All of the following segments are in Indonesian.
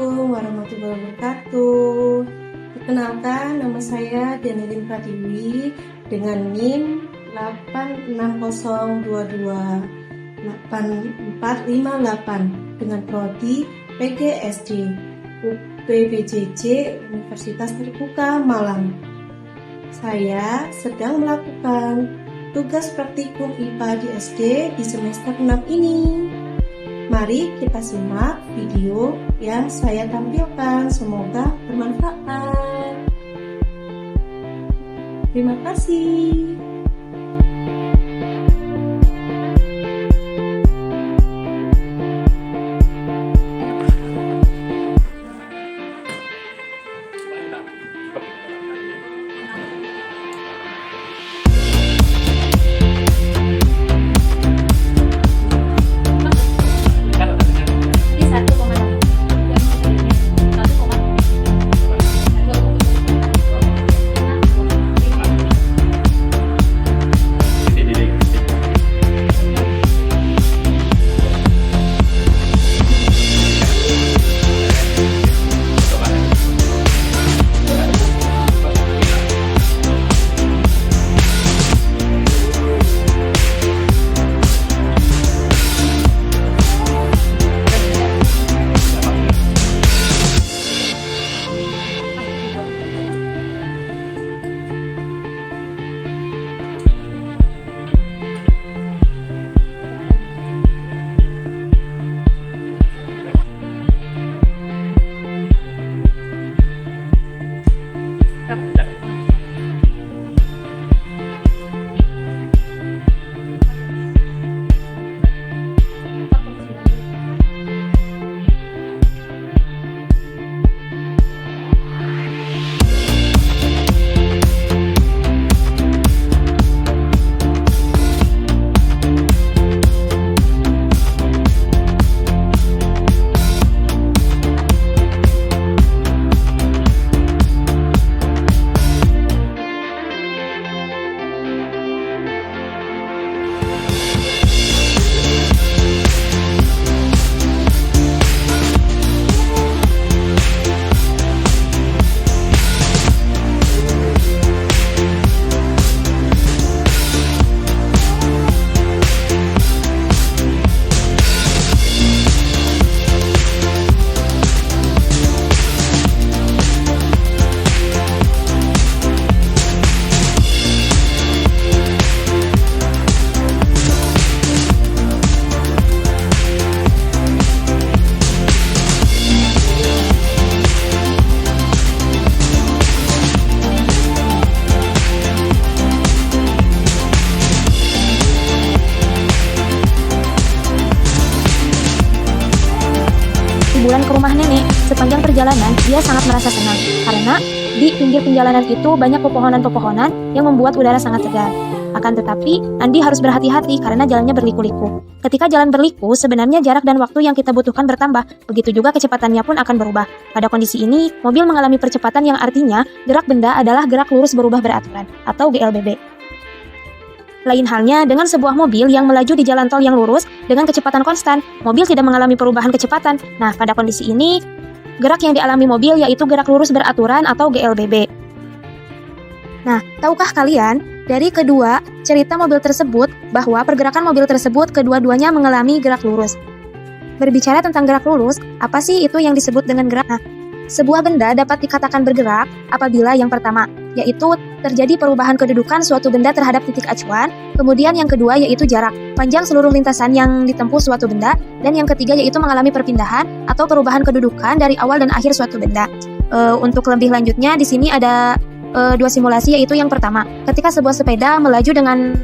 Assalamualaikum warahmatullahi wabarakatuh. Perkenalkan, nama saya Denilin Pratiwi dengan NIM 860228458 dengan prodi PGSD UPBJJ Universitas Terbuka Malang. Saya sedang melakukan tugas praktikum IPA di SD di semester 6 ini. Mari kita simak video yang saya tampilkan, semoga bermanfaat. Terima kasih. Liburan ke rumah nenek, sepanjang perjalanan dia sangat merasa senang karena di pinggir perjalanan itu banyak pepohonan-pepohonan yang membuat udara sangat segar. Akan tetapi, Andi harus berhati-hati karena jalannya berliku-liku. Ketika jalan berliku, sebenarnya jarak dan waktu yang kita butuhkan bertambah, begitu juga kecepatannya pun akan berubah. Pada kondisi ini, mobil mengalami percepatan yang artinya gerak benda adalah gerak lurus berubah beraturan atau GLBB. Lain halnya dengan sebuah mobil yang melaju di jalan tol yang lurus dengan kecepatan konstan, mobil tidak mengalami perubahan kecepatan. Nah, pada kondisi ini, gerak yang dialami mobil yaitu gerak lurus beraturan atau GLBB. Nah, tahukah kalian, dari kedua cerita mobil tersebut, bahwa pergerakan mobil tersebut kedua-duanya mengalami gerak lurus. Berbicara tentang gerak lurus, apa sih itu yang disebut dengan gerak? Nah, sebuah benda dapat dikatakan bergerak apabila yang pertama, yaitu terjadi perubahan kedudukan suatu benda terhadap titik acuan, kemudian yang kedua yaitu jarak, panjang seluruh lintasan yang ditempuh suatu benda, dan yang ketiga yaitu mengalami perpindahan atau perubahan kedudukan dari awal dan akhir suatu benda. Untuk lebih lanjutnya, di sini ada dua simulasi, yaitu yang pertama, ketika sebuah sepeda melaju dengan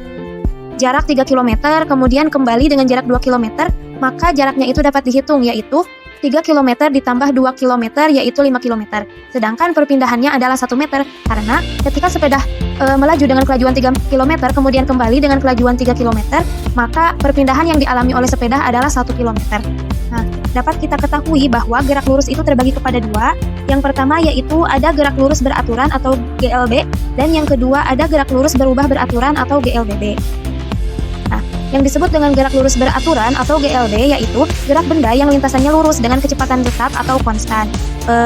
jarak 3 km, kemudian kembali dengan jarak 2 km, maka jaraknya itu dapat dihitung, yaitu 3 km ditambah 2 km yaitu 5 km. Sedangkan perpindahannya adalah 1 meter karena ketika sepeda melaju dengan kelajuan 3 km kemudian kembali dengan kelajuan 3 km, maka perpindahan yang dialami oleh sepeda adalah 1 km. Nah, dapat kita ketahui bahwa gerak lurus itu terbagi kepada dua. Yang pertama yaitu ada gerak lurus beraturan atau GLB, dan yang kedua ada gerak lurus berubah beraturan atau GLBB. Nah, Yang disebut dengan gerak lurus beraturan atau GLB yaitu gerak benda yang lintasannya lurus dengan kecepatan tetap atau konstan.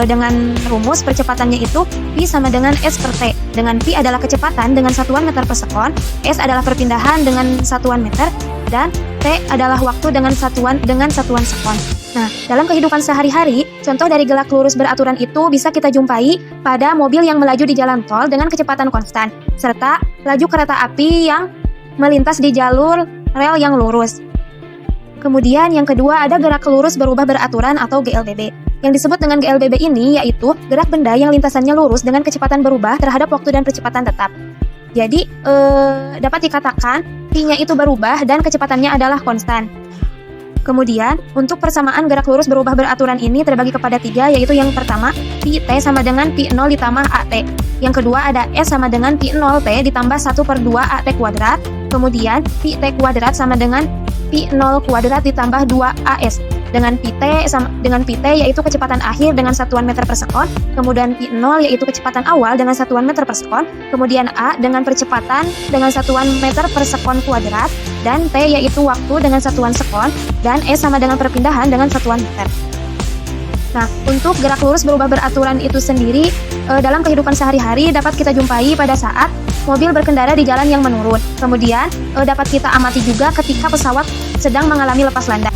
Dengan rumus percepatannya itu P sama dengan S per T. Dengan P adalah kecepatan dengan satuan meter per sekon, S adalah perpindahan dengan satuan meter, dan T adalah waktu dengan satuan sekon. Nah, dalam kehidupan sehari-hari, contoh dari gerak lurus beraturan itu bisa kita jumpai pada mobil yang melaju di jalan tol dengan kecepatan konstan, serta laju kereta api yang melintas di jalur rel yang lurus. Kemudian yang kedua ada gerak lurus berubah beraturan atau GLBB. Yang disebut dengan GLBB ini yaitu gerak benda yang lintasannya lurus dengan kecepatan berubah terhadap waktu dan percepatan tetap. Jadi, dapat dikatakan P-nya itu berubah dan kecepatannya adalah konstan. Kemudian, untuk persamaan gerak lurus berubah beraturan ini terbagi kepada 3, yaitu yang pertama, Pt sama dengan P0 ditambah AT. Yang kedua ada S sama dengan P0T ditambah 1/2 AT kuadrat. Kemudian, Pt kuadrat sama dengan P0 kuadrat ditambah 2AS. Dengan Pt yaitu kecepatan akhir dengan satuan meter per sekon, kemudian P0 yaitu kecepatan awal dengan satuan meter per sekon, kemudian A dengan percepatan dengan satuan meter per sekon kuadrat, dan T yaitu waktu dengan satuan sekon, dan S sama dengan perpindahan dengan satuan meter. Nah, untuk gerak lurus berubah beraturan itu sendiri dalam kehidupan sehari-hari dapat kita jumpai pada saat mobil berkendara di jalan yang menurun. Kemudian dapat kita amati juga ketika pesawat sedang mengalami lepas landas.